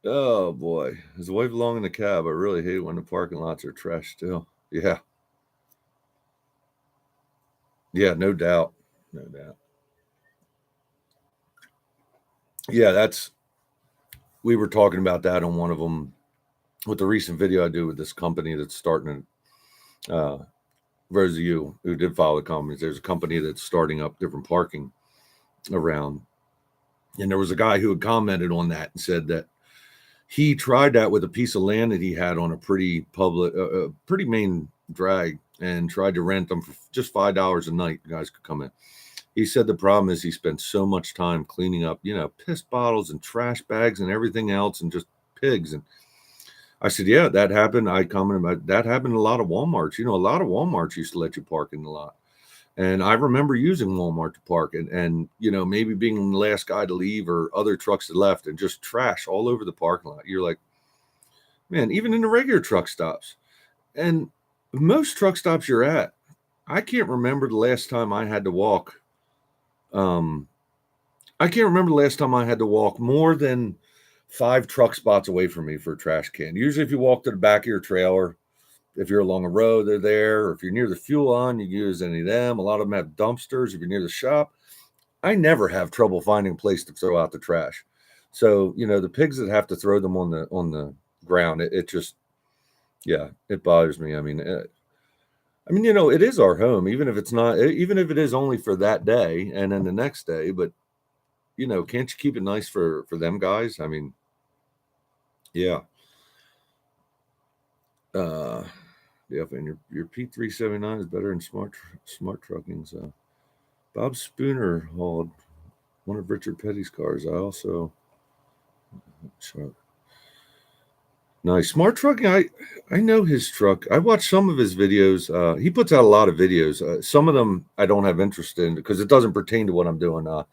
oh boy, his wife along in the cab. I really hate when the parking lots are trash still. Yeah. Yeah, no doubt. No doubt. Yeah, we were talking about that on one of them with the recent video I do with this company that's starting those of you who did follow the comments, there's a company that's starting up different parking around. And there was a guy who had commented on that and said that he tried that with a piece of land that he had on a pretty main drag, and tried to rent them for just $5 a night. You guys could come in. He said the problem is he spent so much time cleaning up, piss bottles and trash bags and everything else, and just pigs. And I said, yeah, that happened. I commented about that happened in a lot of Walmarts. A lot of Walmarts used to let you park in the lot. And I remember using Walmart to park and maybe being the last guy to leave or other trucks that left, and just trash all over the parking lot. You're like, man, even in the regular truck stops. And most truck stops you're at, I can't remember the last time I had to walk. I can't remember the last time I had to walk more than 5 truck spots away from me for a trash can. Usually if you walk to the back of your trailer, if you're along a road, they're there. Or if you're near the fuel line, you can use any of them. A lot of them have dumpsters. If you're near the shop, I never have trouble finding a place to throw out the trash. So, the pigs that have to throw them on the ground, it just, yeah, it bothers me. I mean, it is our home, even if it is only for that day and then the next day, but can't you keep it nice for them guys? I mean, yeah. Yeah, and your P379 is better than smart trucking. So Bob Spooner hauled one of Richard Petty's cars. I also nice smart trucking. I know his truck. I watched some of his videos. He puts out a lot of videos. Some of them I don't have interest in because it doesn't pertain to what I'm doing. A lot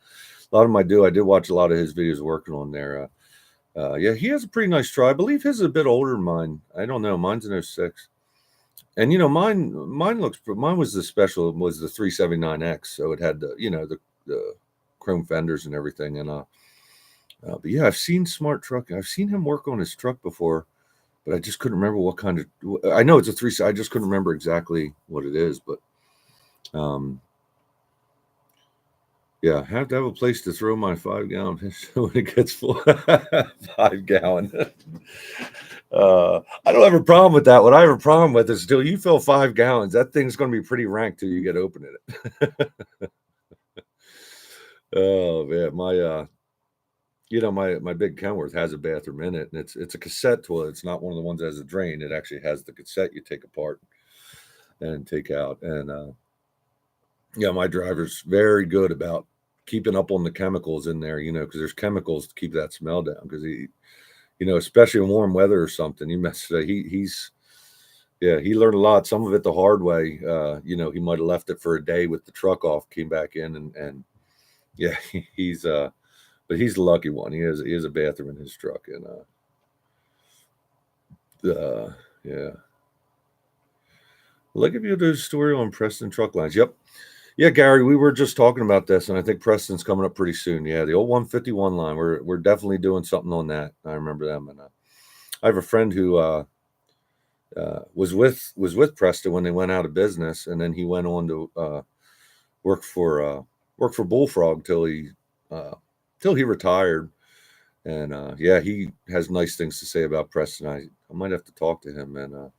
of them I do. I did watch a lot of his videos working on there. Yeah, he has a pretty nice truck. I believe his is a bit older than mine. I don't know. Mine's an 06. And mine was the special, was the 379X, so it had the chrome fenders and everything. And but yeah, I've seen Smart Trucking. I've seen him work on his truck before, but I just couldn't remember what kind of. I know it's a 3. I just couldn't remember exactly what it is, but yeah, I have to have a place to throw my 5-gallon fish when it gets full. 5-gallon. I don't have a problem with that. What I have a problem with is, till you fill 5 gallons, that thing's going to be pretty rank till you get open in it. Oh man, my big Kenworth has a bathroom in it, and it's a cassette toilet. It's not one of the ones that has a drain. It actually has the cassette you take apart and take out. And yeah, my driver's very good about keeping up on the chemicals in there, because there's chemicals to keep that smell down. Because especially in warm weather or something, you mess it up. He learned a lot. Some of it the hard way. He might have left it for a day with the truck off, came back in, and yeah, but he's the lucky one. He has a bathroom in his truck, and yeah. Well, I'll give you the story on Preston Truck Lines. Yep. Yeah, Gary, we were just talking about this, and I think Preston's coming up pretty soon. Yeah, the old 151 line. We're definitely doing something on that. I remember them, and I have a friend who was with Preston when they went out of business, and then he went on to work for Bullfrog till he retired. And yeah, he has nice things to say about Preston. I might have to talk to him. And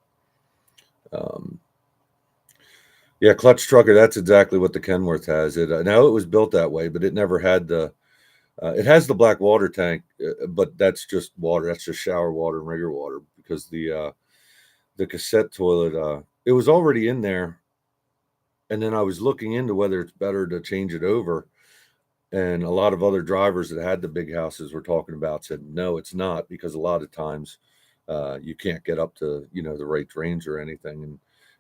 yeah, Clutch Trucker. That's exactly what the Kenworth has. It now it was built that way, but it never had the. It has the black water tank, but that's just water. That's just shower water and regular water, because the cassette toilet, it was already in there. And then I was looking into whether it's better to change it over. And a lot of other drivers that had the big houses were talking about said, no, it's not, because a lot of times you can't get up to, the right drains or anything.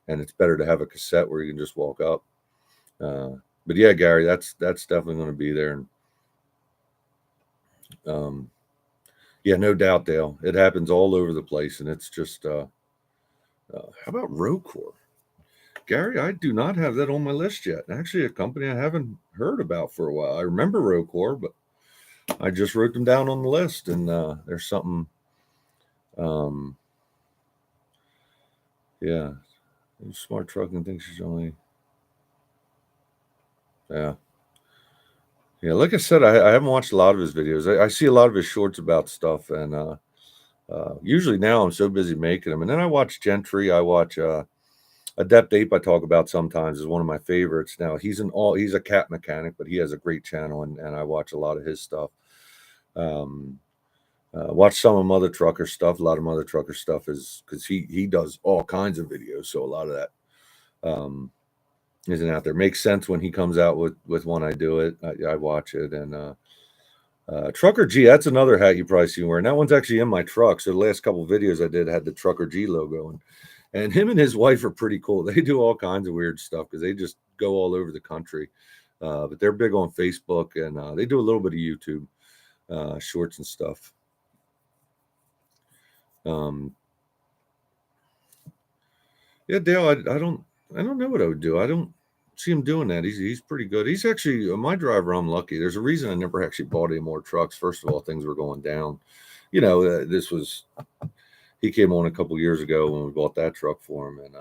And it's better to have a cassette where you can just walk up. But yeah, Gary, that's definitely going to be there. And yeah, no doubt, Dale. It happens all over the place. And it's just, how about Rocore? Gary, I do not have that on my list yet. Actually, a company I haven't heard about for a while. I remember Rocore, but I just wrote them down on the list, and there's something. Yeah, Smart Trucking thinks she's only. Yeah, yeah. Like I said, I haven't watched a lot of his videos. I see a lot of his shorts about stuff, and usually now I'm so busy making them. And then I watch Gentry. I watch Adept Ape. I talk about sometimes is one of my favorites. Now he's a cat mechanic, but he has a great channel, and I watch a lot of his stuff. Watch some of Mother Trucker stuff. A lot of Mother Trucker stuff is because he does all kinds of videos, so a lot of that isn't out there. Makes sense when he comes out with one. I do it. I watch it. And Trucker G, that's another hat you probably see wearing. That one's actually in my truck. So the last couple of videos I did had the Trucker G logo, and him and his wife are pretty cool. They do all kinds of weird stuff because they just go all over the country. But they're big on Facebook, and they do a little bit of YouTube shorts and stuff. Yeah, Dale, I don't know what I would do. I don't see him doing that. He's pretty good. He's actually my driver. I'm lucky. There's a reason I never actually bought any more trucks. First of all, things were going down. He came on a couple years ago when we bought that truck for him, and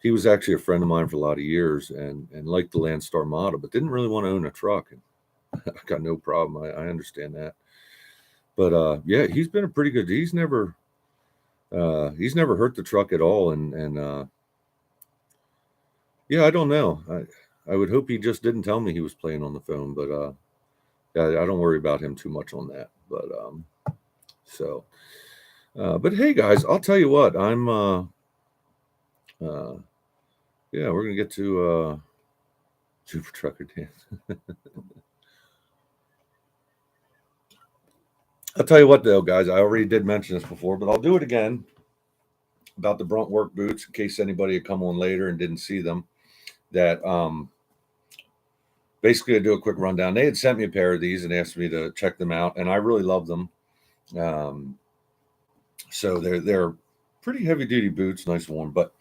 he was actually a friend of mine for a lot of years, and liked the Landstar model, but didn't really want to own a truck. And I got no problem. I understand that. But yeah, he's been a pretty good. He's never hurt the truck at all, and yeah, I don't know. I would hope he just didn't tell me he was playing on the phone, but yeah, I don't worry about him too much on that. But but hey guys, I'll tell you what, I'm yeah, we're gonna get to Super Trucker Dan. I'll tell you what though, guys, I already did mention this before, but I'll do it again about the Brunt work boots in case anybody had come on later and didn't see them. That basically I do a quick rundown. They had sent me a pair of these and asked me to check them out, and I really love them. So they're pretty heavy duty boots, nice and warm. But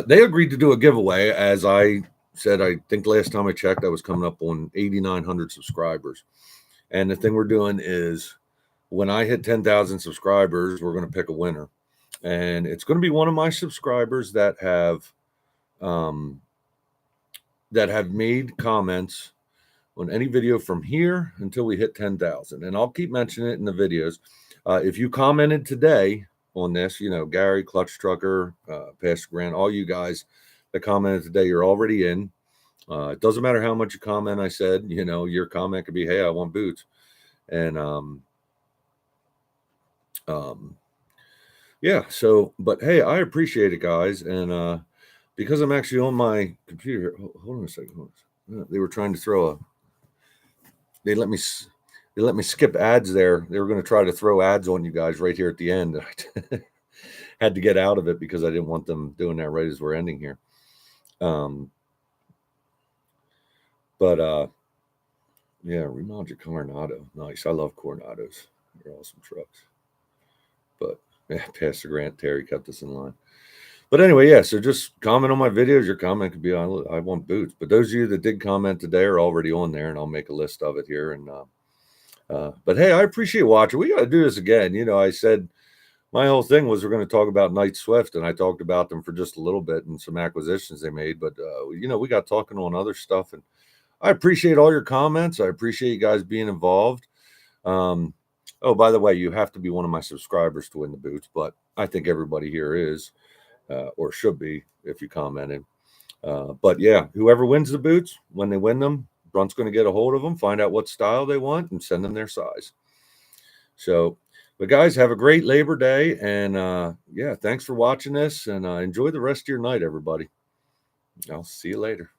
they agreed to do a giveaway, as I said. I think last time I checked, I was coming up on 8,900 subscribers. And the thing we're doing is, when I hit 10,000 subscribers, we're going to pick a winner, and it's going to be one of my subscribers that have made comments on any video from here until we hit 10,000. And I'll keep mentioning it in the videos. If you commented today on this, Gary, Clutch Trucker, Pastor Grant, all you guys that commented today, you're already in. It doesn't matter how much you comment. I said, you know, your comment could be, "Hey, I want boots," and yeah. So, but hey, I appreciate it, guys, and because I'm actually on my computer. Hold on a second. They were trying to throw a. They let me. They let me skip ads there. They were going to try to throw ads on you guys right here at the end. I had to get out of it because I didn't want them doing that right as we're ending here. But yeah, remodel your Coronado. Nice. I love Coronados. They're awesome trucks. But yeah, Pastor Grant Terry kept us in line. But anyway, yeah. So just comment on my videos. Your comment could be on. I want boots. But those of you that did comment today are already on there, and I'll make a list of it here. But hey, I appreciate watching. We got to do this again. You know, I said my whole thing was we're going to talk about Knight Swift, and I talked about them for just a little bit and some acquisitions they made. But you know, we got talking on other stuff, and I appreciate all your comments. I appreciate you guys being involved. Oh, by the way, you have to be one of my subscribers to win the boots, but I think everybody here is, or should be if you commented. But yeah, whoever wins the boots, when they win them, Brunt's going to get a hold of them, find out what style they want, and send them their size. So, but guys, have a great Labor Day, and yeah, thanks for watching this, and enjoy the rest of your night, everybody. I'll see you later.